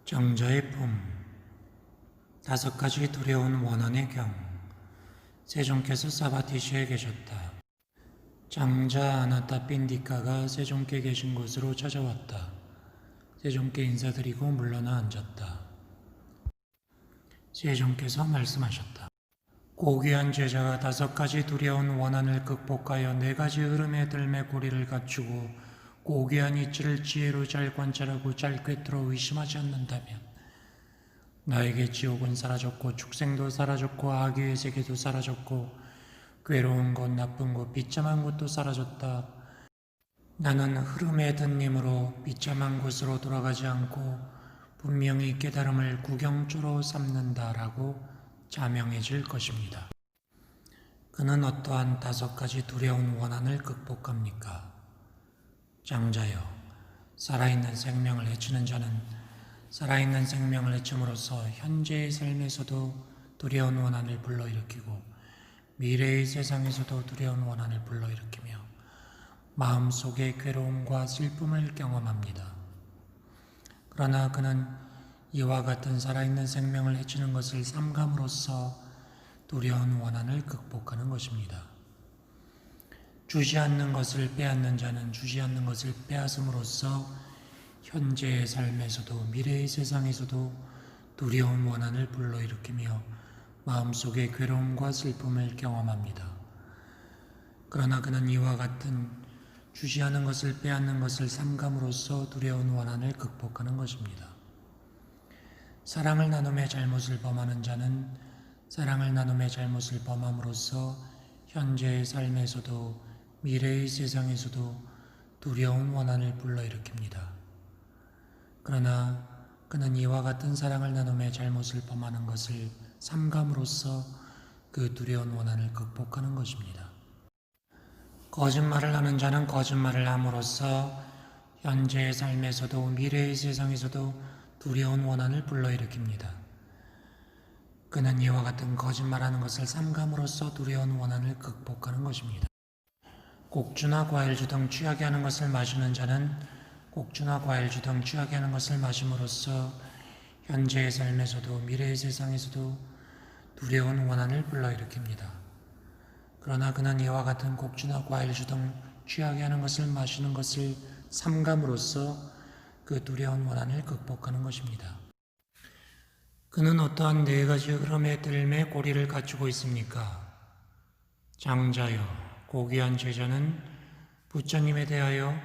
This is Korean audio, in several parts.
정자의 품, 다섯 가지 두려운 원한의 경. 세종께서 사바티시에 계셨다. 장자 아나타 빈디카가 세종께 계신 곳으로 찾아왔다. 세종께 인사드리고 물러나 앉았다. 세종께서 말씀하셨다. 고귀한 제자가 다섯 가지 두려운 원한을 극복하여 네 가지 흐름의 들매 고리를 갖추고 고귀한 이치를 지혜로 잘 관찰하고 잘 꿰뚫어 의심하지 않는다면 나에게 지옥은 사라졌고 축생도 사라졌고 악의 세계도 사라졌고 괴로운 것 나쁜 것 비참한 것도 사라졌다. 나는 흐름에 든 힘으로 비참한 곳으로 돌아가지 않고 분명히 깨달음을 구경조로 삼는다라고 자명해질 것입니다. 그는 어떠한 다섯 가지 두려운 원한을 극복합니까? 장자여, 살아있는 생명을 해치는 자는 살아있는 생명을 해침으로써 현재의 삶에서도 두려운 원한을 불러일으키고 미래의 세상에서도 두려운 원한을 불러일으키며 마음속의 괴로움과 슬픔을 경험합니다. 그러나 그는 이와 같은 살아있는 생명을 해치는 것을 삼감으로써 두려운 원한을 극복하는 것입니다. 주지 않는 것을 빼앗는 자는 주지 않는 것을 빼앗음으로써 현재의 삶에서도 미래의 세상에서도 두려운 원한을 불러일으키며 마음속의 괴로움과 슬픔을 경험합니다. 그러나 그는 이와 같은 주지 않은 것을 빼앗는 것을 삼감으로써 두려운 원한을 극복하는 것입니다. 사랑을 나눔의 잘못을 범하는 자는 사랑을 나눔의 잘못을 범함으로써 현재의 삶에서도 미래의 세상에서도 두려운 원한을 불러일으킵니다. 그러나 그는 이와 같은 사랑을 나눔의 잘못을 범하는 것을 삼감으로써 그 두려운 원한을 극복하는 것입니다. 거짓말을 하는 자는 거짓말을 함으로써 현재의 삶에서도 미래의 세상에서도 두려운 원한을 불러일으킵니다. 그는 이와 같은 거짓말하는 것을 삼감으로써 두려운 원한을 극복하는 것입니다. 곡주나 과일주 등 취하게 하는 것을 마시는 자는 곡주나 과일주 등 취하게 하는 것을 마심으로써 현재의 삶에서도 미래의 세상에서도 두려운 원한을 불러일으킵니다. 그러나 그는 이와 같은 곡주나 과일주 등 취하게 하는 것을 마시는 것을 삼감으로써 그 두려운 원한을 극복하는 것입니다. 그는 어떠한 네 가지 흐름의 들매 고리를 갖추고 있습니까? 장자여, 고귀한 제자는 부처님에 대하여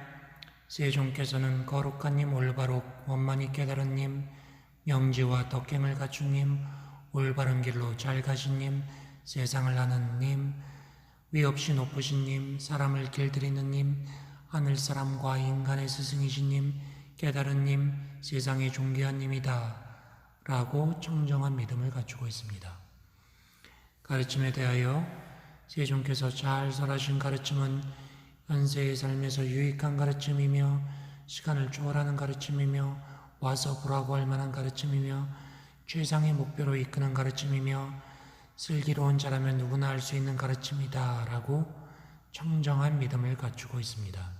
세종께서는 거룩한 님, 올바록, 원만히 깨달은 님, 명지와 덕행을 갖춘 님, 올바른 길로 잘 가신 님, 세상을 아는 님, 위없이 높으신 님, 사람을 길들이는 님, 하늘사람과 인간의 스승이신 님, 깨달은 님, 세상의 존귀한 님이다 라고 청정한 믿음을 갖추고 있습니다. 가르침에 대하여 세종께서 잘 설하신 가르침은 현세의 삶에서 유익한 가르침이며 시간을 초월하는 가르침이며 와서 보라고 할 만한 가르침이며 최상의 목표로 이끄는 가르침이며 슬기로운 자라면 누구나 알 수 있는 가르침이다 라고 청정한 믿음을 갖추고 있습니다.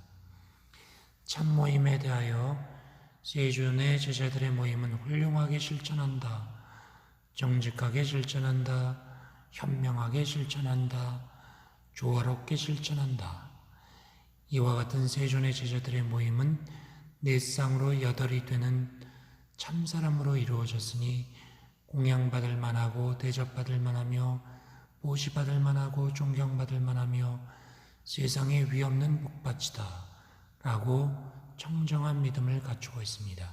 참모임에 대하여 세존의 제자들의 모임은 훌륭하게 실천한다, 정직하게 실천한다, 현명하게 실천한다, 조화롭게 실천한다. 이와 같은 세존의 제자들의 모임은 네 쌍으로 여덟이 되는 참사람으로 이루어졌으니 공양받을 만하고 대접받을 만하며 보시받을 만하고 존경받을 만하며 세상에 위없는 복받치다 라고 청정한 믿음을 갖추고 있습니다.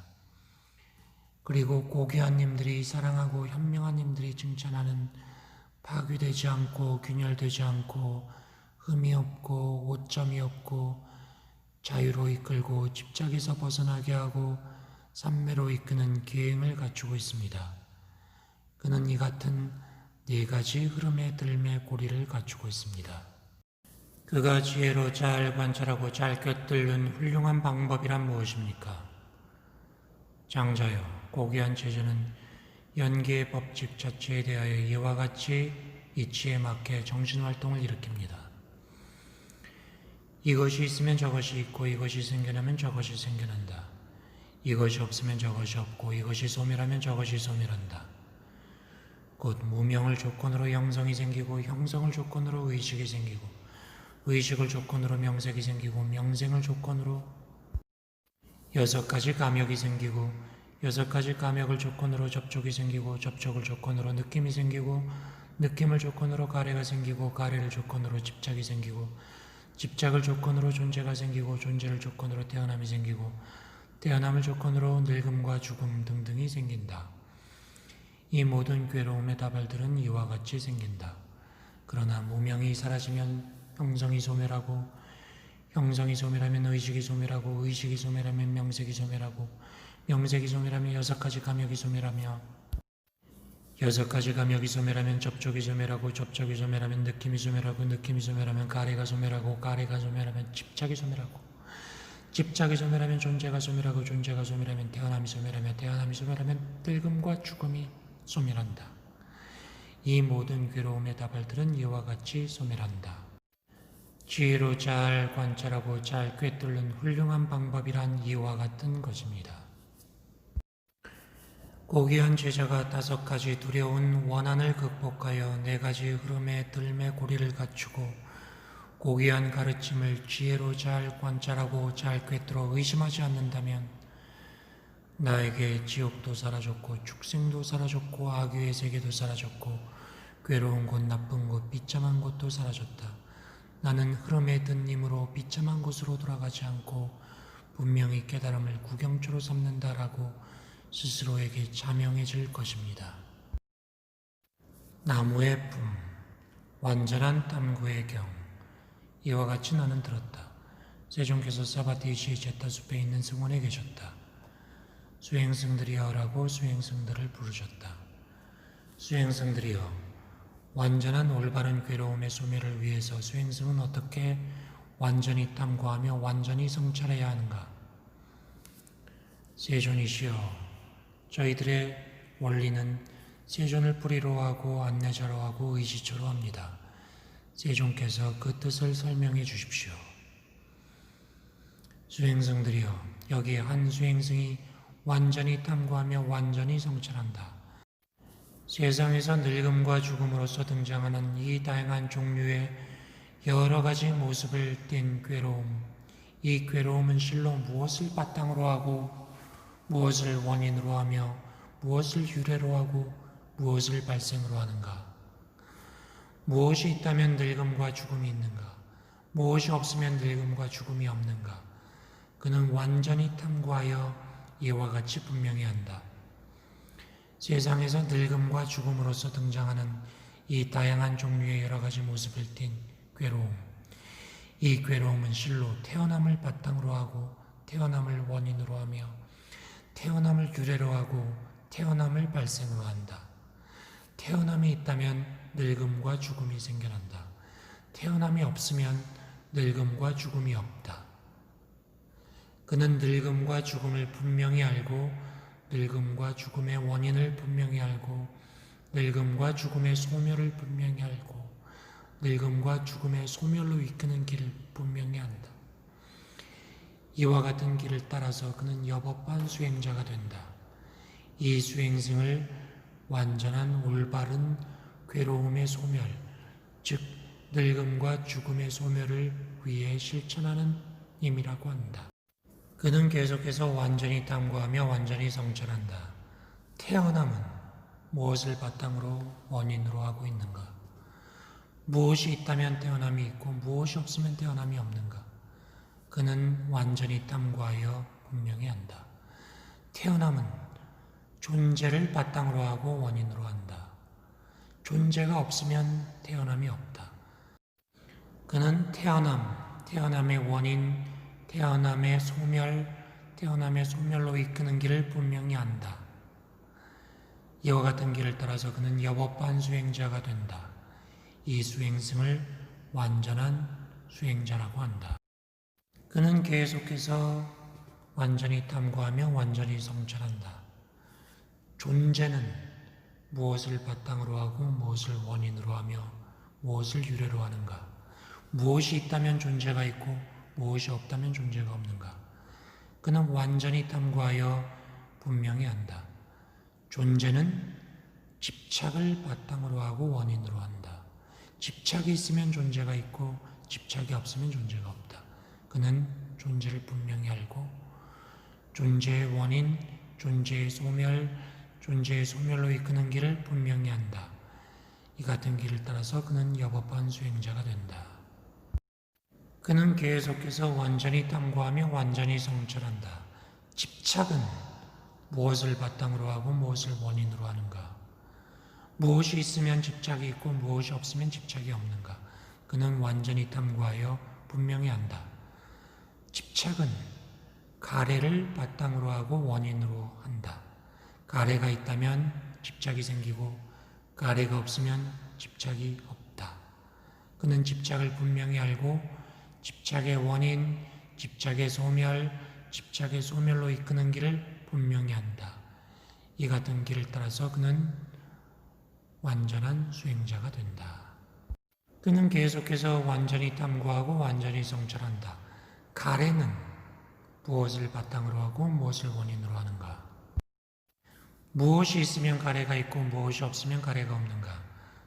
그리고 고귀한 님들이 사랑하고 현명한 님들이 칭찬하는 파괴되지 않고 균열되지 않고 흠이 없고 오점이 없고 자유로 이끌고 집착에서 벗어나게 하고 삼매로 이끄는 기행을 갖추고 있습니다. 그는 이 같은 네 가지 흐름의 들매 고리를 갖추고 있습니다. 그가 지혜로 잘 관찰하고 잘 꿰뚫는 훌륭한 방법이란 무엇입니까? 장자여, 고귀한 제자는 연기의 법칙 자체에 대하여 이와 같이 이치에 맞게 정신활동을 일으킵니다. 이것이 있으면 저것이 있고 이것이 생겨나면 저것이 생겨난다. 이것이 없으면 저것이 없고 이것이 소멸하면 저것이 소멸한다. 곧 무명을 조건으로 형성이 생기고 형성을 조건으로 의식이 생기고 의식을 조건으로 명색이 생기고 명색을 조건으로 여섯 가지 감역이 생기고 여섯 가지 감역을 조건으로 접촉이 생기고 접촉을 조건으로 느낌이 생기고 느낌을 조건으로 가래가 생기고 가래를 조건으로 집착이 생기고 집착을 조건으로 존재가 생기고 존재를 조건으로 태어남이 생기고 태어남을 조건으로 늙음과 죽음 등등이 생긴다. 이 모든 괴로움의 다발들은 이와 같이 생긴다. 그러나 무명이 사라지면 형성이 소멸하고 형성이 소멸하면 의식이 소멸하고 의식이 소멸하면 명색이 소멸하고 명색이 소멸하면 여섯 가지 감역이 소멸하며 여섯 가지 감역이 소멸하면 접촉이 소멸하고 접촉이 소멸하면 느낌이 소멸하고 느낌이 소멸하면 가래가 소멸하고 가래가 소멸하면 집착이 소멸하고 집착이 소멸하면 존재가 소멸하고 존재가 소멸하면 태어남이 소멸하며 태어남이 소멸하면 늙음과 죽음이 소멸한다. 이 모든 괴로움의 다발들은 이와 같이 소멸한다. 지혜로 잘 관찰하고 잘 꿰뚫는 훌륭한 방법이란 이와 같은 것입니다. 고귀한 제자가 다섯 가지 두려운 원한을 극복하여 네 가지 흐름의 들매 고리를 갖추고 고귀한 가르침을 지혜로 잘 관찰하고 잘 꿰뚫어 의심하지 않는다면 나에게 지옥도 사라졌고 축생도 사라졌고 악유의 세계도 사라졌고 괴로운 곳 나쁜 곳 비참한 곳도 사라졌다. 나는 흐름에 든 힘으로 비참한 곳으로 돌아가지 않고 분명히 깨달음을 구경초로 삼는다라고 스스로에게 자명해질 것입니다. 나무의 품, 완전한 탐구의 경. 이와 같이 나는 들었다. 세종께서 사바티시의 제타숲에 있는 승원에 계셨다. 수행승들이여라고 수행승들을 부르셨다. 수행승들이여, 완전한 올바른 괴로움의 소멸을 위해서 수행승은 어떻게 완전히 탐구하며 완전히 성찰해야 하는가? 세존이시여, 저희들의 원리는 세존을 뿌리로 하고 안내자로 하고 의지처로 합니다. 세존께서 그 뜻을 설명해 주십시오. 수행승들이여, 여기 한 수행승이 완전히 탐구하며 완전히 성찰한다. 세상에서 늙음과 죽음으로서 등장하는 이 다양한 종류의 여러 가지 모습을 띤 괴로움, 이 괴로움은 실로 무엇을 바탕으로 하고 무엇을 원인으로 하며 무엇을 유래로 하고 무엇을 발생으로 하는가? 무엇이 있다면 늙음과 죽음이 있는가? 무엇이 없으면 늙음과 죽음이 없는가? 그는 완전히 탐구하여 이와 같이 분명히 한다. 세상에서 늙음과 죽음으로서 등장하는 이 다양한 종류의 여러 가지 모습을 띤 괴로움. 이 괴로움은 실로 태어남을 바탕으로 하고 태어남을 원인으로 하며 태어남을 유래로 하고 태어남을 발생으로 한다. 태어남이 있다면 늙음과 죽음이 생겨난다. 태어남이 없으면 늙음과 죽음이 없다. 그는 늙음과 죽음을 분명히 알고 늙음과 죽음의 원인을 분명히 알고 늙음과 죽음의 소멸을 분명히 알고 늙음과 죽음의 소멸로 이끄는 길을 분명히 안다. 이와 같은 길을 따라서 그는 여법한 수행자가 된다. 이 수행승을 완전한 올바른 괴로움의 소멸, 즉 늙음과 죽음의 소멸을 위해 실천하는 힘이라고 한다. 그는 계속해서 완전히 탐구하며 완전히 성찰한다. 태어남은 무엇을 바탕으로 원인으로 하고 있는가? 무엇이 있다면 태어남이 있고 무엇이 없으면 태어남이 없는가? 그는 완전히 탐구하여 분명히 한다. 태어남은 존재를 바탕으로 하고 원인으로 한다. 존재가 없으면 태어남이 없다. 그는 태어남의 원인, 태어남의 소멸로 이끄는 길을 분명히 안다. 이와 같은 길을 따라서 그는 여법한 수행자가 된다. 이 수행승을 완전한 수행자라고 한다. 그는 계속해서 완전히 탐구하며 완전히 성찰한다. 존재는 무엇을 바탕으로 하고 무엇을 원인으로 하며 무엇을 유래로 하는가? 무엇이 있다면 존재가 있고 무엇이 없다면 존재가 없는가? 그는 완전히 탐구하여 분명히 안다. 존재는 집착을 바탕으로 하고 원인으로 한다. 집착이 있으면 존재가 있고 집착이 없으면 존재가 없다. 그는 존재를 분명히 알고 존재의 원인, 존재의 소멸로 이끄는 길을 분명히 안다. 이 같은 길을 따라서 그는 여법한 수행자가 된다. 그는 계속해서 완전히 탐구하며 완전히 성찰한다. 집착은 무엇을 바탕으로 하고 무엇을 원인으로 하는가? 무엇이 있으면 집착이 있고 무엇이 없으면 집착이 없는가? 그는 완전히 탐구하여 분명히 안다. 집착은 가래를 바탕으로 하고 원인으로 한다. 가래가 있다면 집착이 생기고 가래가 없으면 집착이 없다. 그는 집착을 분명히 알고 집착의 원인, 집착의 소멸로 이끄는 길을 분명히 안다. 이 같은 길을 따라서 그는 완전한 수행자가 된다. 그는 계속해서 완전히 탐구하고 완전히 성찰한다. 가래는 무엇을 바탕으로 하고 무엇을 원인으로 하는가? 무엇이 있으면 가래가 있고 무엇이 없으면 가래가 없는가?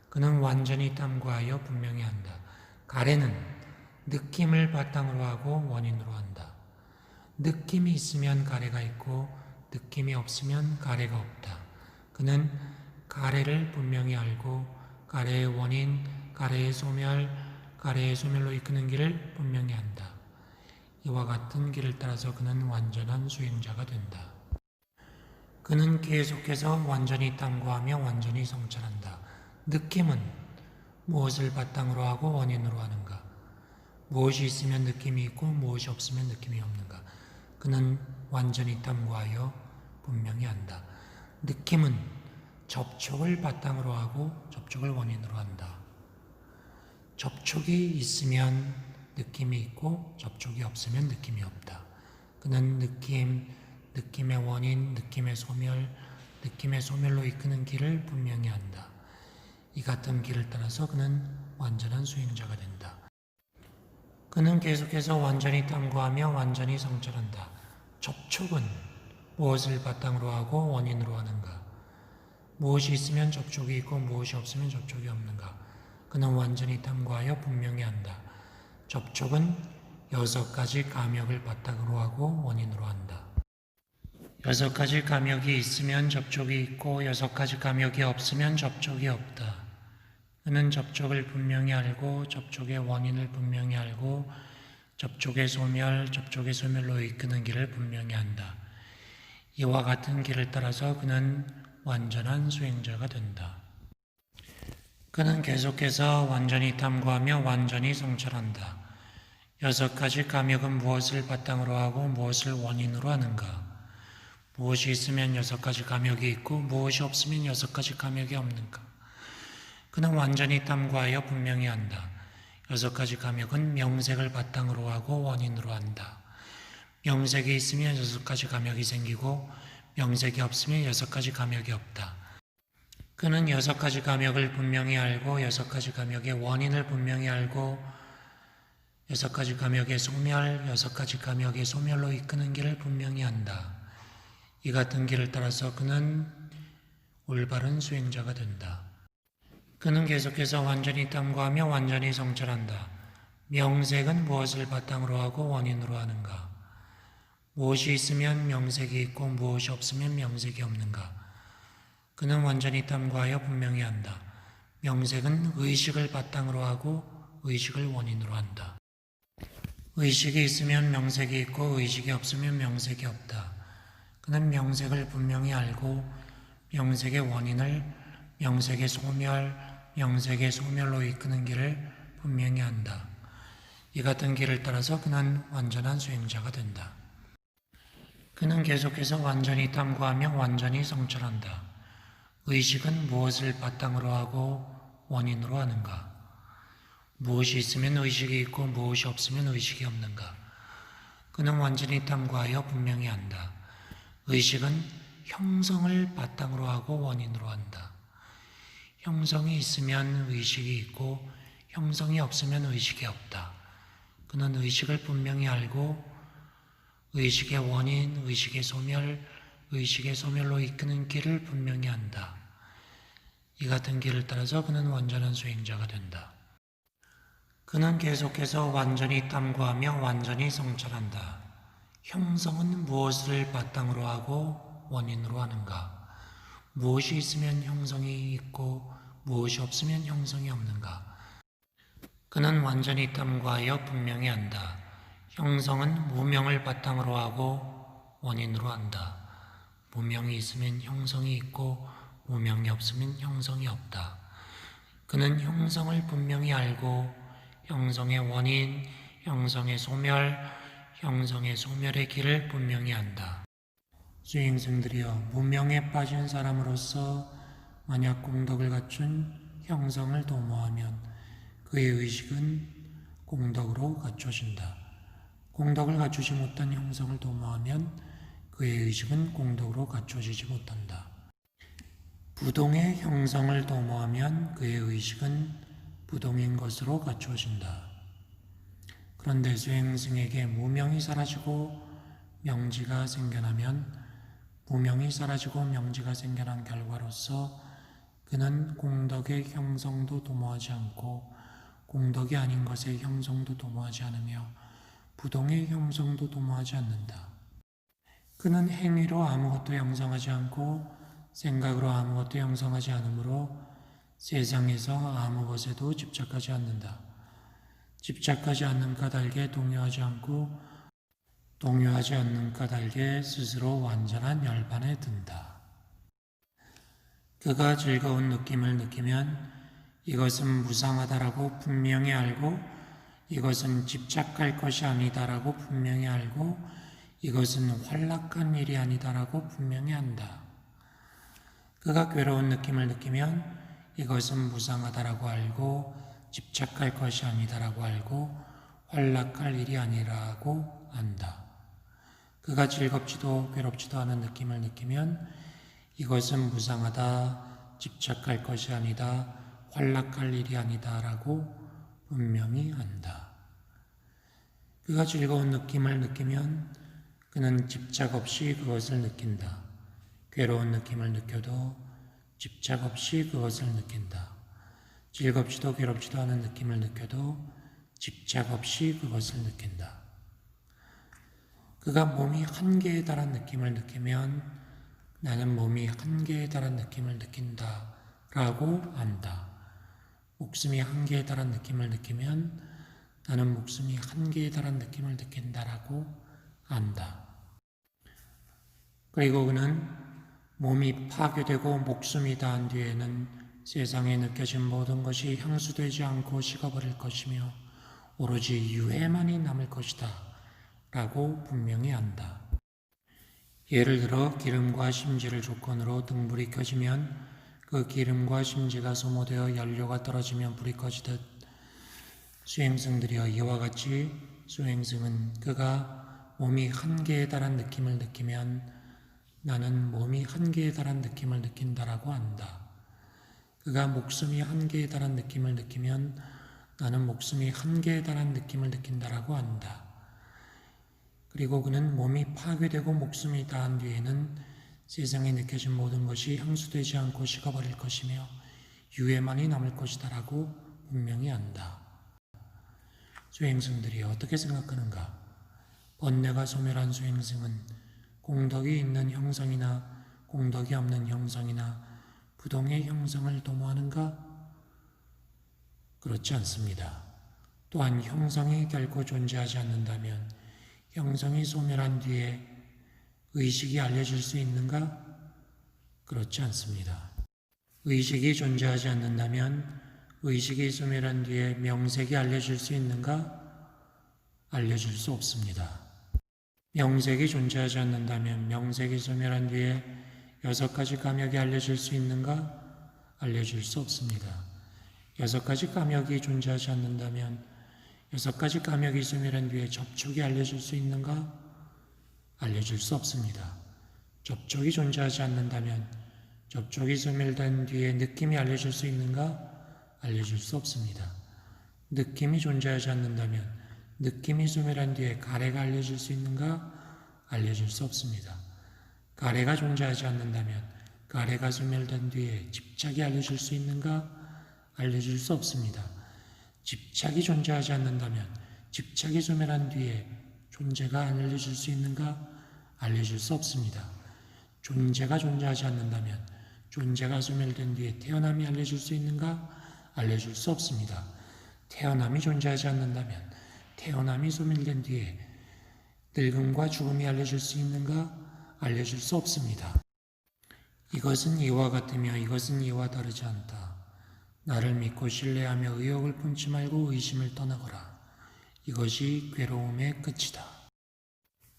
그는 완전히 탐구하여 분명히 한다. 가래는 느낌을 바탕으로 하고 원인으로 한다. 느낌이 있으면 가래가 있고 느낌이 없으면 가래가 없다. 그는 가래를 분명히 알고 가래의 원인, 가래의 소멸로 이끄는 길을 분명히 한다. 이와 같은 길을 따라서 그는 완전한 수행자가 된다. 그는 계속해서 완전히 탐구하며 완전히 성찰한다. 느낌은 무엇을 바탕으로 하고 원인으로 하는가? 무엇이 있으면 느낌이 있고 무엇이 없으면 느낌이 없는가? 그는 완전히 탐구하여 분명히 한다. 느낌은 접촉을 바탕으로 하고 접촉을 원인으로 한다. 접촉이 있으면 느낌이 있고 접촉이 없으면 느낌이 없다. 그는 느낌의 원인, 느낌의 소멸로 이끄는 길을 분명히 한다. 이 같은 길을 따라서 그는 완전한 수행자가 된다. 그는 계속해서 완전히 탐구하며 완전히 성찰한다. 접촉은 무엇을 바탕으로 하고 원인으로 하는가? 무엇이 있으면 접촉이 있고 무엇이 없으면 접촉이 없는가? 그는 완전히 탐구하여 분명히 한다. 접촉은 6가지 감역을 바탕으로 하고 원인으로 한다. 6가지 감역이 있으면 접촉이 있고 6가지 감역이 없으면 접촉이 없다. 그는 접촉을 분명히 알고 접촉의 원인을 분명히 알고 접촉의 소멸로 이끄는 길을 분명히 한다. 이와 같은 길을 따라서 그는 완전한 수행자가 된다. 그는 계속해서 완전히 탐구하며 완전히 성찰한다. 6가지 감역은 무엇을 바탕으로 하고 무엇을 원인으로 하는가? 무엇이 있으면 6가지 감역이 있고 무엇이 없으면 6가지 감역이 없는가? 그는 완전히 탐구하여 분명히 한다. 6가지 감역은 명색을 바탕으로 하고 원인으로 한다. 명색이 있으면 6가지 감역이 생기고 명색이 없으면 6가지 감역이 없다. 그는 6가지 감역을 분명히 알고 6가지 감역의 원인을 분명히 알고 6가지 감역의 6가지 감역의 소멸로 이끄는 길을 분명히 한다. 이 같은 길을 따라서 그는 올바른 수행자가 된다. 그는 계속해서 완전히 탐구하며 완전히 성찰한다. 명색은 무엇을 바탕으로 하고 원인으로 하는가? 무엇이 있으면 명색이 있고 무엇이 없으면 명색이 없는가? 그는 완전히 탐구하여 분명히 한다. 명색은 의식을 바탕으로 하고 의식을 원인으로 한다. 의식이 있으면 명색이 있고 의식이 없으면 명색이 없다. 그는 명색을 분명히 알고 명색의 원인을 명색의 소멸로 이끄는 길을 분명히 한다. 이 같은 길을 따라서 그는 완전한 수행자가 된다. 그는 계속해서 완전히 탐구하며 완전히 성찰한다. 의식은 무엇을 바탕으로 하고 원인으로 하는가? 무엇이 있으면 의식이 있고 무엇이 없으면 의식이 없는가? 그는 완전히 탐구하여 분명히 한다. 의식은 형성을 바탕으로 하고 원인으로 한다. 형성이 있으면 의식이 있고 형성이 없으면 의식이 없다. 그는 의식을 분명히 알고 의식의 원인, 의식의 소멸, 의식의 소멸로 이끄는 길을 분명히 안다. 이 같은 길을 따라서 그는 완전한 수행자가 된다. 그는 계속해서 완전히 탐구하며 완전히 성찰한다. 형성은 무엇을 바탕으로 하고 원인으로 하는가? 무엇이 있으면 형성이 있고 무엇이 없으면 형성이 없는가? 그는 완전히 탐구하여 분명히 안다. 형성은 무명을 바탕으로 하고 원인으로 한다. 무명이 있으면 형성이 있고 무명이 없으면 형성이 없다. 그는 형성을 분명히 알고 형성의 원인, 형성의 소멸, 형성의 소멸의 길을 분명히 안다. 수행승들이여, 무명에 빠진 사람으로서 만약 공덕을 갖춘 형성을 도모하면 그의 의식은 공덕으로 갖춰진다. 공덕을 갖추지 못한 형성을 도모하면 그의 의식은 공덕으로 갖춰지지 못한다. 부동의 형성을 도모하면 그의 의식은 부동인 것으로 갖추어진다. 그런데 수행승에게 무명이 사라지고 명지가 생겨나면 무명이 사라지고 명지가 생겨난 결과로서 그는 공덕의 형성도 도모하지 않고 공덕이 아닌 것의 형성도 도모하지 않으며 부동의 형성도 도모하지 않는다. 그는 행위로 아무것도 형성하지 않고 생각으로 아무것도 형성하지 않으므로 세상에서 아무 것에도 집착하지 않는다. 집착하지 않는 까닭에 동요하지 않고 동요하지 않는 까닭에 스스로 완전한 열반에 든다. 그가 즐거운 느낌을 느끼면 이것은 무상하다라고 분명히 알고 이것은 집착할 것이 아니다라고 분명히 알고 이것은 활락한 일이 아니다라고 분명히 안다. 그가 괴로운 느낌을 느끼면 이것은 무상하다라고 알고 집착할 것이 아니다라고 알고 활락할 일이 아니라고 안다. 그가 즐겁지도 괴롭지도 않은 느낌을 느끼면 이것은 무상하다, 집착할 것이 아니다, 활락할 일이 아니다라고 분명히 안다. 그가 즐거운 느낌을 느끼면 그는 집착 없이 그것을 느낀다. 괴로운 느낌을 느껴도 집착 없이 그것을 느낀다. 즐겁지도 괴롭지도 않은 느낌을 느껴도 집착 없이 그것을 느낀다. 그가 몸이 한계에 달한 느낌을 느끼면 나는 몸이 한계에 달한 느낌을 느낀다 라고 안다. 목숨이 한계에 달한 느낌을 느끼면 나는 목숨이 한계에 달한 느낌을 느낀다라고 안다. 그리고 그는 몸이 파괴되고 목숨이 다한 뒤에는 세상에 느껴진 모든 것이 향수되지 않고 식어버릴 것이며 오로지 유해만이 남을 것이다 라고 분명히 안다. 예를 들어 기름과 심지를 조건으로 등불이 켜지면 그 기름과 심지가 소모되어 연료가 떨어지면 불이 꺼지듯 수행승들이여 이와 같이 수행승은 그가 몸이 한계에 달한 느낌을 느끼면 나는 몸이 한계에 달한 느낌을 느낀다라고 안다. 그가 목숨이 한계에 달한 느낌을 느끼면 나는 목숨이 한계에 달한 느낌을 느낀다라고 안다. 그리고 그는 몸이 파괴되고 목숨이 다한 뒤에는 세상에 느껴진 모든 것이 향수되지 않고 식어버릴 것이며 유해만이 남을 것이다라고 분명히 안다. 수행승들이 어떻게 생각하는가? 번뇌가 소멸한 수행승은 공덕이 있는 형성이나 공덕이 없는 형성이나 부동의 형성을 도모하는가? 그렇지 않습니다. 또한 형성이 결코 존재하지 않는다면 형성이 소멸한 뒤에 의식이 알려질 수 있는가? 그렇지 않습니다. 의식이 존재하지 않는다면 의식이 소멸한 뒤에 명색이 알려질 수 있는가? 알려질 수 없습니다. 명색이 존재하지 않는다면 명색이 소멸한 뒤에 6가지 감역이 알려질 수 있는가? 알려질 수 없습니다. 6가지 감역이 존재하지 않는다면 6가지 감역이 소멸한 뒤에 접촉이 알려질 수 있는가? 알려질 수 없습니다. 접촉이 존재하지 않는다면 접촉이 소멸된 뒤에 느낌이 알려질 수 있는가? 알려질 수 없습니다. 느낌이 존재하지 않는다면 느낌이 소멸한 뒤에 가래가 알려질 수 있는가? 알려줄 수 없습니다. 가래가 존재하지 않는다면 가래가 소멸된 뒤에 집착이 알려줄 수 있는가? 알려줄 수 없습니다. 집착이 존재하지 않는다면 집착이 소멸한 뒤에 존재가 알려줄 수 있는가? 알려줄 수 없습니다. 존재가 존재하지 않는다면 존재가 소멸된 뒤에 태어남이 알려줄 수 있는가? 알려줄 수 없습니다. 태어남이 존재하지 않는다면 태어남이 소멸된 뒤에 늙음과 죽음이 알려줄 수 있는가? 알려줄 수 없습니다. 이것은 이와 같으며 이것은 이와 다르지 않다. 나를 믿고 신뢰하며 의욕을 품지 말고 의심을 떠나거라. 이것이 괴로움의 끝이다.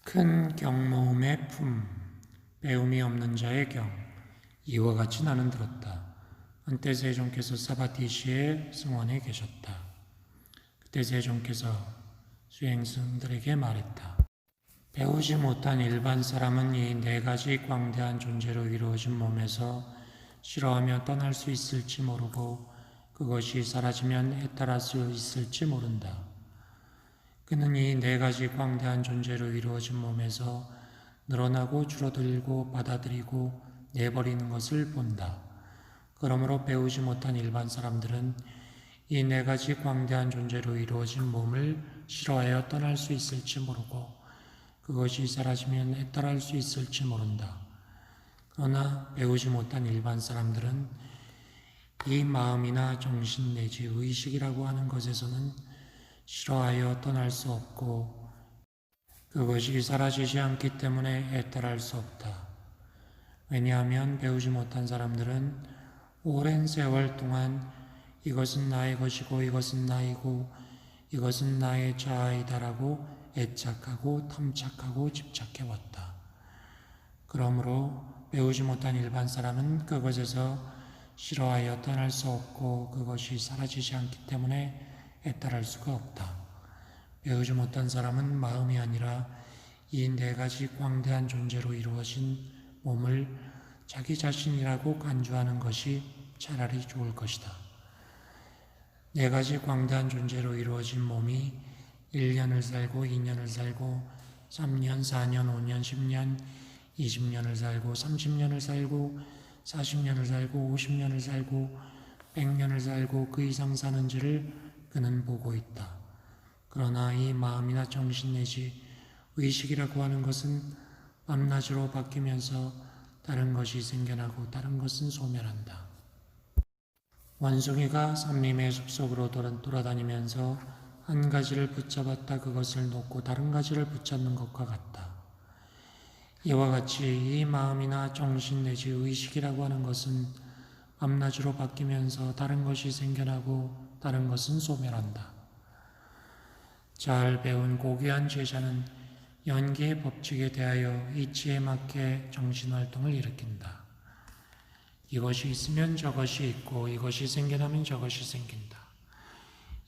큰 경모음의 품, 배움이 없는 자의 경. 이와 같이 나는 들었다. 한때 세종께서 사바티시의 승원에 계셨다. 그때 세종께서 수행승들에게 말했다. 배우지 못한 일반 사람은 이 네 가지 광대한 존재로 이루어진 몸에서 싫어하며 떠날 수 있을지 모르고 그것이 사라지면 해탈할 수 있을지 모른다. 그는 이 네 가지 광대한 존재로 이루어진 몸에서 늘어나고 줄어들고 받아들이고 내버리는 것을 본다. 그러므로 배우지 못한 일반 사람들은 이 네 가지 광대한 존재로 이루어진 몸을 싫어하여 떠날 수 있을지 모르고 그것이 사라지면 해탈할 수 있을지 모른다. 그러나 배우지 못한 일반 사람들은 이 마음이나 정신 내지 의식이라고 하는 것에서는 싫어하여 떠날 수 없고 그것이 사라지지 않기 때문에 해탈할 수 없다. 왜냐하면 배우지 못한 사람들은 오랜 세월 동안 이것은 나의 것이고 이것은 나이고 이것은 나의 자아이다라고 애착하고 탐착하고 집착해왔다. 그러므로 배우지 못한 일반 사람은 그것에서 싫어하여 떠날 수 없고 그것이 사라지지 않기 때문에 해탈할 수가 없다. 배우지 못한 사람은 마음이 아니라 이 네 가지 광대한 존재로 이루어진 몸을 자기 자신이라고 간주하는 것이 차라리 좋을 것이다. 네 가지 광대한 존재로 이루어진 몸이 1년을 살고 2년을 살고 3년, 4년, 5년, 10년, 20년을 살고 30년을 살고 40년을 살고 50년을 살고 100년을 살고 그 이상 사는지를 그는 보고 있다. 그러나 이 마음이나 정신 내지 의식이라고 하는 것은 밤낮으로 바뀌면서 다른 것이 생겨나고 다른 것은 소멸한다. 원숭이가 삼림의 숲속으로 돌아다니면서 한 가지를 붙잡았다 그것을 놓고 다른 가지를 붙잡는 것과 같다. 이와 같이 이 마음이나 정신 내지 의식이라고 하는 것은 밤낮으로 바뀌면서 다른 것이 생겨나고 다른 것은 소멸한다. 잘 배운 고귀한 제자는 연기의 법칙에 대하여 이치에 맞게 정신활동을 일으킨다. 이것이 있으면 저것이 있고 이것이 생겨나면 저것이 생긴다.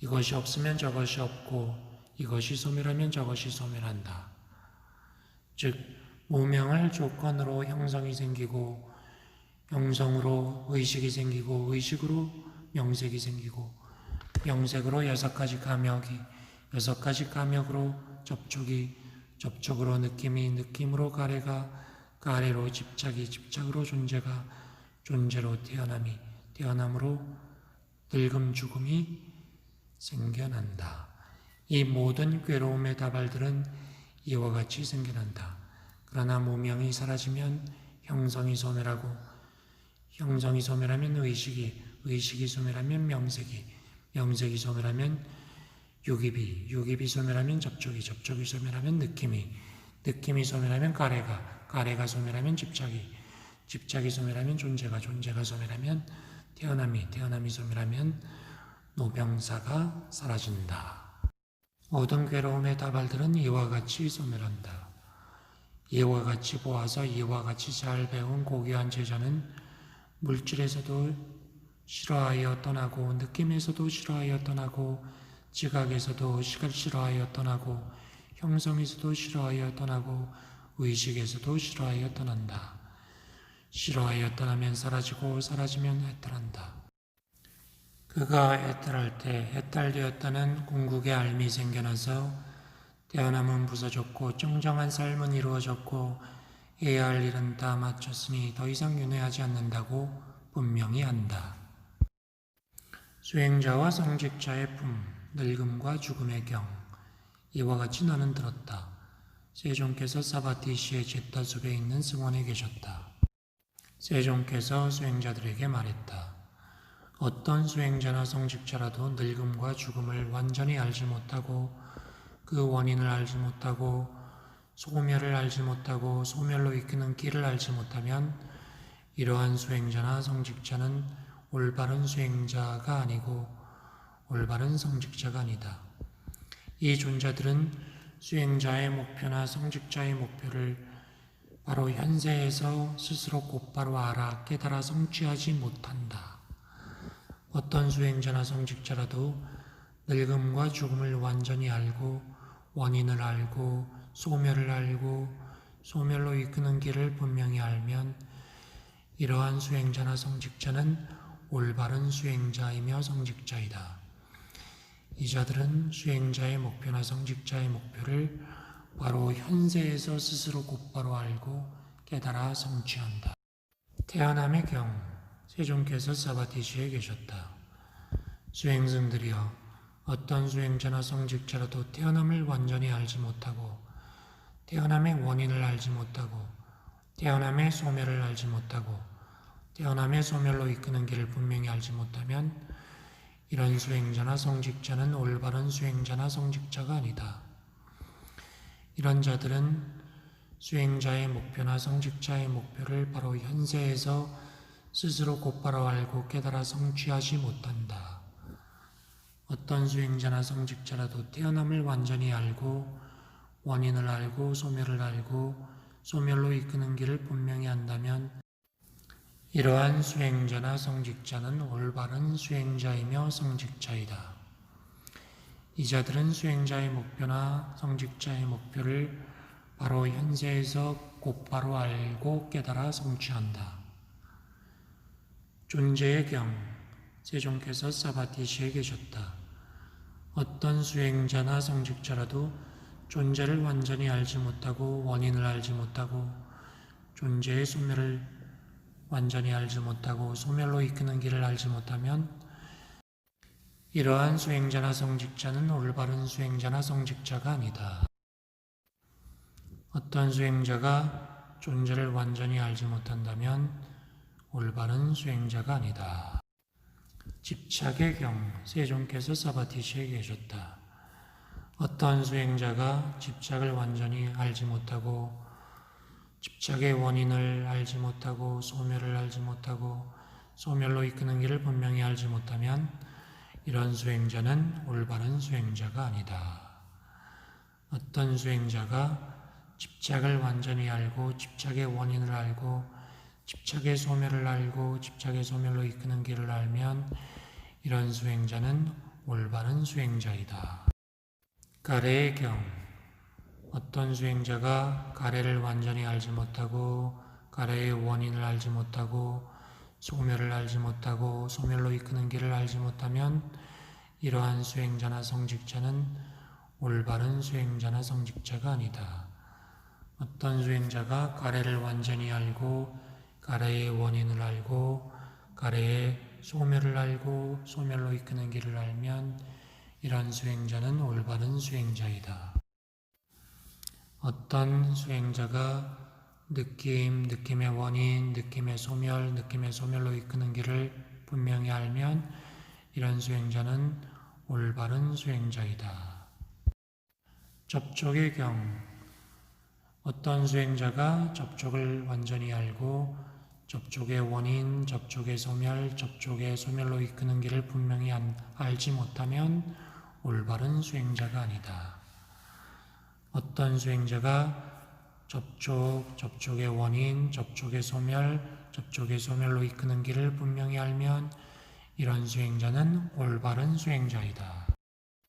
이것이 없으면 저것이 없고 이것이 소멸하면 저것이 소멸한다. 즉 무명을 조건으로 형성이 생기고 형성으로 의식이 생기고 의식으로 명색이 생기고 명색으로 6가지 감역이 6가지 감역으로 접촉이 접촉으로 느낌이 느낌으로 가래가 가래로 집착이 집착으로 존재가 존재로 태어남이 태어남으로 늙음 죽음이 생겨난다. 이 모든 괴로움의 다발들은 이와 같이 생겨난다. 그러나 무명이 사라지면 형성이 소멸하고 형성이 소멸하면 의식이 의식이 소멸하면 명색이 명색이 소멸하면 유깁이 소멸하면 접촉이 접촉이 소멸하면 느낌이 소멸하면 가래가 소멸하면 집착이 소멸하면 존재가 소멸하면 태어남이 소멸하면 노병사가 사라진다. 모든 괴로움의 다발들은 이와 같이 소멸한다. 이와 같이 보아서 이와 같이 잘 배운 고귀한 제자는 물질에서도 싫어하여 떠나고 느낌에서도 싫어하여 떠나고 지각에서도 싫어하여 떠나고 형성에서도 싫어하여 떠나고 의식에서도 싫어하여 떠난다. 싫어하여 떠나면 사라지고 사라지면 해탈한다. 그가 해탈할 때 해탈되었다는 궁극의 알미 생겨나서 태어남은 부서졌고 정정한 삶은 이루어졌고 해야 할 일은 다 마쳤으니 더 이상 윤회하지 않는다고 분명히 한다. 수행자와 성직자의 품, 늙음과 죽음의 경, 이와 같이 나는 들었다. 세종께서 사바티시의 제타숲에 있는 승원에 계셨다. 세종께서 수행자들에게 말했다. 어떤 수행자나 성직자라도 늙음과 죽음을 완전히 알지 못하고 그 원인을 알지 못하고 소멸을 알지 못하고 소멸로 이끄는 길을 알지 못하면 이러한 수행자나 성직자는 올바른 수행자가 아니고 올바른 성직자가 아니다. 이 존자들은 수행자의 목표나 성직자의 목표를 바로 현세에서 스스로 곧바로 알아 깨달아 성취하지 못한다. 어떤 수행자나 성직자라도 늙음과 죽음을 완전히 알고 원인을 알고 소멸을 알고 소멸로 이끄는 길을 분명히 알면 이러한 수행자나 성직자는 올바른 수행자이며 성직자이다. 이 자들은 수행자의 목표나 성직자의 목표를 바로 현세에서 스스로 곧바로 알고 깨달아 성취한다. 태어남의 경, 세종께서 사바티시에 계셨다. 수행승들이여, 어떤 수행자나 성직자라도 태어남을 완전히 알지 못하고 태어남의 원인을 알지 못하고 태어남의 소멸을 알지 못하고 태어남의 소멸로 이끄는 길을 분명히 알지 못하면 이런 수행자나 성직자는 올바른 수행자나 성직자가 아니다. 이런 자들은 수행자의 목표나 성직자의 목표를 바로 현세에서 스스로 곧바로 알고 깨달아 성취하지 못한다. 어떤 수행자나 성직자라도 태어남을 완전히 알고 원인을 알고 소멸을 알고 소멸로 이끄는 길을 분명히 안다면 이러한 수행자나 성직자는 올바른 수행자이며 성직자이다. 이 자들은 수행자의 목표나 성직자의 목표를 바로 현세에서 곧바로 알고 깨달아 성취한다. 존재의 경, 세종께서 사바티시에 계셨다. 어떤 수행자나 성직자라도 존재를 완전히 알지 못하고 원인을 알지 못하고 존재의 소멸을 완전히 알지 못하고 소멸로 이끄는 길을 알지 못하면 이러한 수행자나 성직자는 올바른 수행자나 성직자가 아니다. 어떤 수행자가 존재를 완전히 알지 못한다면 올바른 수행자가 아니다. 집착의 경, 세종께서 사바티시에 계셨다. 어떤 수행자가 집착을 완전히 알지 못하고 집착의 원인을 알지 못하고 소멸을 알지 못하고 소멸로 이끄는 길을 분명히 알지 못하면 이런 수행자는 올바른 수행자가 아니다. 어떤 수행자가 집착을 완전히 알고 집착의 원인을 알고 집착의 소멸을 알고 집착의 소멸로 이끄는 길을 알면 이런 수행자는 올바른 수행자이다. 가래의 경, 어떤 수행자가 가래를 완전히 알지 못하고 가래의 원인을 알지 못하고 소멸을 알지 못하고 소멸로 이끄는 길을 알지 못하면 이러한 수행자나 성직자는 올바른 수행자나 성직자가 아니다. 어떤 수행자가 가래를 완전히 알고 가래의 원인을 알고 가래의 소멸을 알고 소멸로 이끄는 길을 알면 이런 수행자는 올바른 수행자이다. 어떤 수행자가 느낌의 원인, 느낌의 소멸, 느낌의 소멸로 이끄는 길을 분명히 알면 이런 수행자는 올바른 수행자이다. 접촉의 경, 어떤 수행자가 접촉을 완전히 알고 접촉의 원인, 접촉의 소멸, 접촉의 소멸로 이끄는 길을 분명히 알지 못하면 올바른 수행자가 아니다. 어떤 수행자가 접촉의 원인, 접촉의 소멸, 접촉의 소멸로 이끄는 길을 분명히 알면 이런 수행자는 올바른 수행자이다.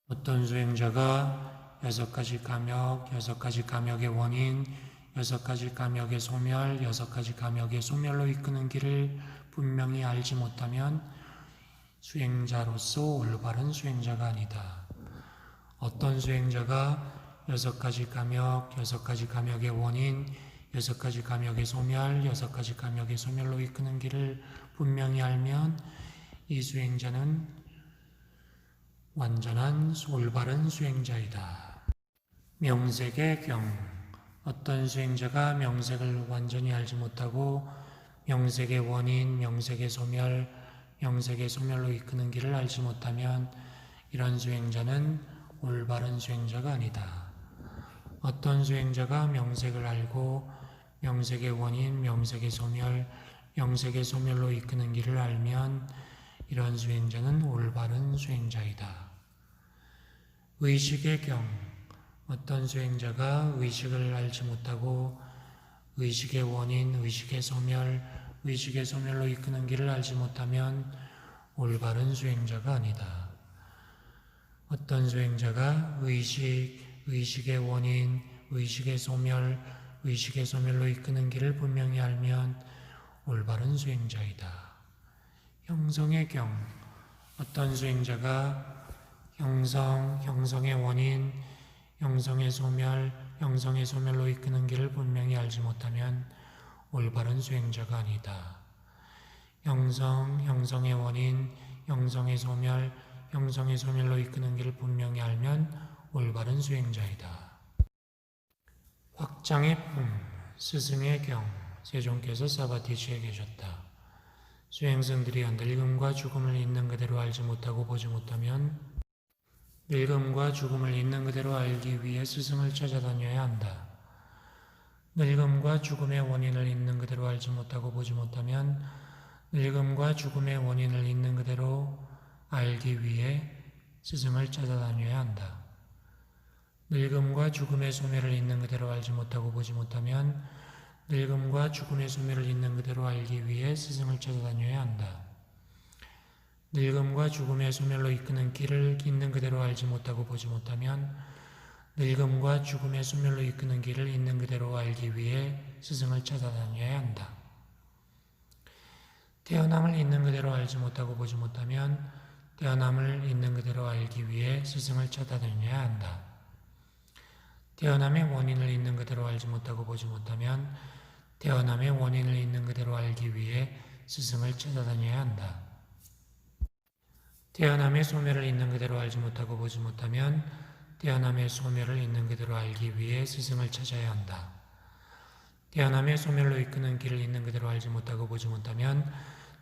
어떤 수행자가 6가지 감역, 6가지 감역의 원인, 6가지 감역의 소멸, 6가지 감역의 소멸로 이끄는 길을 분명히 알지 못하면 수행자로서 올바른 수행자가 아니다. 어떤 수행자가 여섯 가지 감역, 여섯 가지 감역의 원인, 여섯 가지 감역의 소멸, 여섯 가지 감역의 소멸로 이끄는 길을 분명히 알면 이 수행자는 완전한 올바른 수행자이다. 명색의 경. 어떤 수행자가 명색을 완전히 알지 못하고 명색의 원인, 명색의 소멸, 명색의 소멸로 이끄는 길을 알지 못하면 이런 수행자는 올바른 수행자가 아니다. 어떤 수행자가 명색을 알고 명색의 원인, 명색의 소멸, 명색의 소멸로 이끄는 길을 알면 이런 수행자는 올바른 수행자이다. 의식의 경. 어떤 수행자가 의식을 알지 못하고 의식의 원인, 의식의 소멸, 의식의 소멸로 이끄는 길을 알지 못하면 올바른 수행자가 아니다. 어떤 수행자가 의식의 원인, 의식의 소멸, 의식의 소멸로 이끄는 길을 분명히 알면 올바른 수행자이다. 형성의 경. 어떤 수행자가 형성의 원인, 형성의 소멸, 형성의 소멸로 이끄는 길을 분명히 알지 못하면 올바른 수행자가 아니다. 형성의 원인, 형성의 소멸, 형성의 소멸로 이끄는 길을 분명히 알면 올바른 수행자이다. 확장의 품, 스승의 경. 세종께서 사바티지에 계셨다. 수행승들이 늙음과 죽음을 있는 그대로 알지 못하고 보지 못하면 늙음과 죽음을 있는 그대로 알기 위해 스승을 찾아다녀야 한다. 늙음과 죽음의 원인을 있는 그대로 알지 못하고 보지 못하면 늙음과 죽음의 원인을 있는 그대로 알기 위해 스승을 찾아다녀야 한다. 늙음과 죽음의 소멸을 있는 그대로 알지 못하고 보지 못하면 늙음과 죽음의 소멸을 있는 그대로 알기 위해 스승을 찾아다녀야 한다. 늙음과 죽음의 소멸로 이끄는 길을 있는 그대로 알지 못하고 보지 못하면 늙음과 죽음의 소멸로 이끄는 길을 있는 그대로 알기 위해 스승을 찾아다녀야 한다. 태어남을 있는 그대로 알지 못하고 보지 못하면 태어남을 있는 그대로 알기 위해 스승을 찾아다녀야 한다. 태어남의 원인을 있는 그대로 알지 못하고 보지 못하면 태어남의 원인을 있는 그대로 알기 위해 스승을 찾아다녀야 한다. 태어남의 소멸을 있는 그대로 알지 못하고 보지 못하면 태어남의 소멸을 있는 그대로 알기 위해 스승을 찾아야 한다. 태어남의 소멸로 이끄는 길을 있는 그대로 알지 못하고 보지 못하면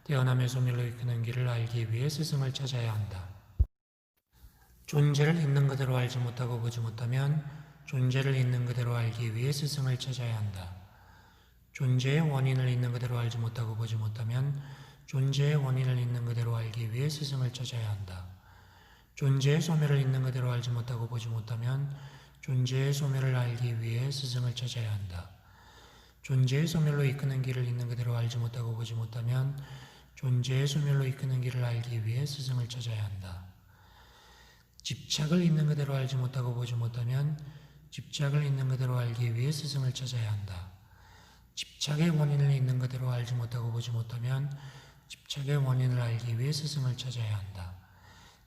태어남의 소멸로 이끄는 길을 알기 위해 스승을 찾아야 한다. 존재를 있는 그대로 알지 못하고 보지 못하면 존재를 있는 그대로 알기 위해 스승을 찾아야 한다. 존재의 원인을 있는 그대로 알지 못하고 보지 못하면 존재의 원인을 있는 그대로 알기 위해 스승을 찾아야 한다. 존재의 소멸을 있는 그대로 알지 못하고 보지 못하면 존재의 소멸을 알기 위해 스승을 찾아야 한다. 존재의 소멸로 이끄는 길을 있는 그대로 알지 못하고 보지 못하면 존재의 소멸로 이끄는 길을 알기 위해 스승을 찾아야 한다. 집착을 있는 그대로 알지 못하고 보지 못하면 집착을 있는 그대로 알기 위해 스승을 찾아야 한다. 집착의 원인을 있는 그대로 알지 못하고 보지 못하면 집착의 원인을 알기 위해 스승을 찾아야 한다.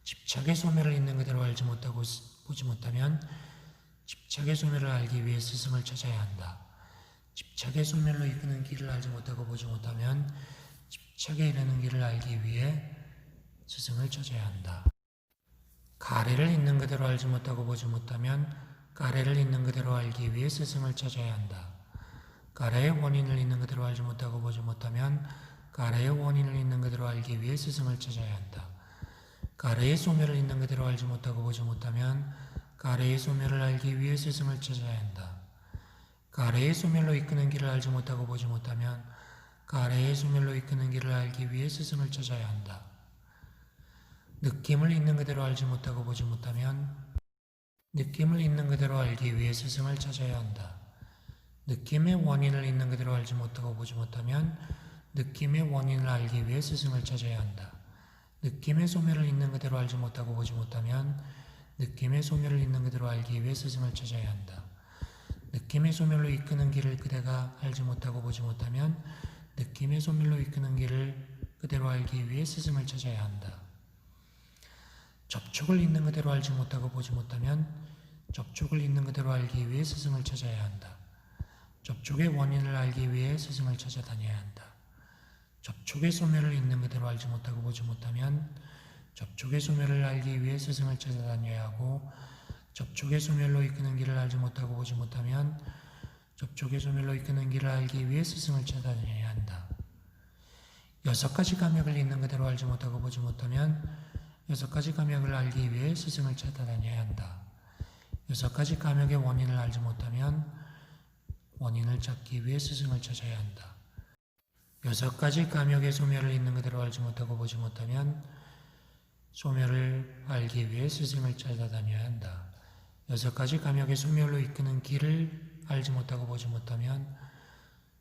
집착의 소멸을 있는 그대로 알지 못하고 보지 못하면 집착의 소멸을 알기 위해 스승을 찾아야 한다. 집착의 소멸로 이끄는 길을 알지 못하고 보지 못하면 집착에 이르는 길을 알기 위해 스승을 찾아야 한다. 가래를 있는 그대로 알지 못하고 보지 못하면 가래를 있는 그대로 알기 위해 스승을 찾아야 한다. 가래의 원인을 있는 그대로 알지 못하고 보지 못하면 가래의 원인을 있는 그대로 알기 위해 스승을 찾아야 한다. 가래의 소멸을 있는 그대로 알지 못하고 보지 못하면 가래의 소멸을 알기 위해 스승을 찾아야 한다. 가래의 소멸로 이끄는 길을 알지 못하고 보지 못하면 가래의 소멸로 이끄는 길을 알기 위해 스승을 찾아야 한다. 느낌을 있는 그대로 알지 못하고 보지 못하면 느낌을 있는 그대로 알기 위해 스승을 찾아야 한다. 느낌의 원인을 있는 그대로 알지 못하고 보지 못하면 느낌의 원인을 알기 위해 스승을 찾아야 한다. 느낌의 소멸을 있는 그대로 알지 못하고 보지 못하면 느낌의 소멸을 있는 그대로 알기 위해 스승을 찾아야 한다. 느낌의 소멸로 이끄는 길을 그대가 알지 못하고 보지 못하면 느낌의 소멸로 이끄는 길을 그대로 알기 위해 스승을 찾아야 한다. 접촉을 있는 그대로 알지 못하고 보지 못하면 접촉을 있는 그대로 알기 위해 스승을 찾아야 한다. 접촉의 원인을 알기 위해 스승을 찾아다녀야 한다. 접촉의 소멸을 있는 그대로 알지 못하고 보지 못하면 접촉의 소멸을 알기 위해 스승을 찾아다녀야 하고, 접촉의 소멸로 이끄는 길을 알지 못하고 보지 못하면 접촉의 소멸로 이끄는 길을 알기 위해 스승을 찾아다녀야 한다. 6가지 감역을 있는 그대로 알지 못하고 보지 못하면 6가지 감역을 알기 위해 스승을 찾아다녀야 한다. 6가지 감역의 원인을 알지 못하면 원인을 찾기 위해 스승을 찾아야 한다. 6가지 감역의 소멸을 있는 그대로 알지 못하고 보지 못하면 소멸을 알기 위해 스승을 찾아다녀야 한다. 6가지 감역의 소멸로 이끄는 길을 알지 못하고 보지 못하면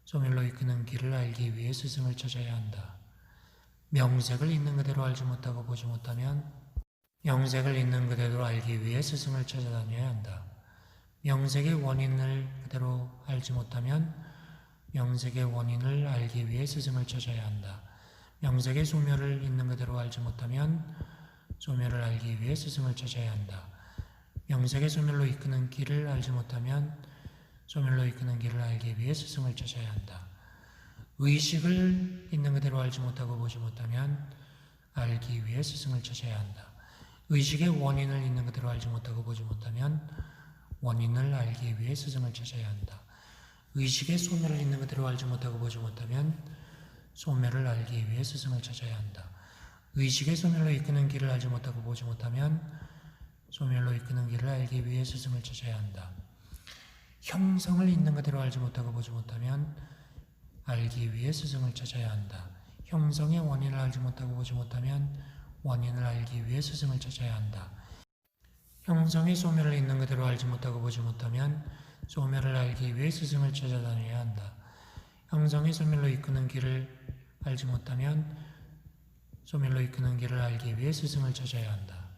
소멸로 이끄는 길을 알기 위해 스승을 찾아야 한다. 명색을 있는 그대로 알지 못하고 보지 못하면 명색을 있는 그대로 알기 위해 스승을 찾아다녀야 한다. 명색의 원인을 그대로 알지 못하면 명색의 원인을 알기 위해 스승을 찾아야 한다. 명색의 소멸을 있는 그대로 알지 못하면 소멸을 알기 위해 스승을 찾아야 한다. 명색의 소멸로 이끄는 길을 알지 못하면 소멸로 이끄는 길을 알기 위해 스승을 찾아야 한다. 의식을 있는 그대로 알지 못하고 보지 못하면 알기 위해 스승을 찾아야 한다. 의식의 원인을 있는 그대로 알지 못하고 보지 못하면 원인을 알기 위해 스승을 찾아야 한다. 의식의 소멸을 있는 그대로 알지 못하고 보지 못하면 소멸을 알기 위해 스승을 찾아야 한다. 의식의 소멸로 이끄는 길을 알지 못하고 보지 못하면 소멸로 이끄는 길을 알기 위해 스승을 찾아야 한다. 형성을 있는 그대로 알지 못하고 보지 못하면 알기 위해 스승을 찾아야 한다. 형성의 원인을 알지 못하고 보지 못하면 원인을 알기 위해 스승을 찾아야 한다. 형성의 소멸을 있는 그대로 알지 못하고 보지 못하면 소멸을 알기 위해 스승을 찾아다녀야 한다. 형성의 소멸로 이끄는 길을 알지 못하면 소멸로 이끄는 길을 알기 위해 스승을 찾아야 한다.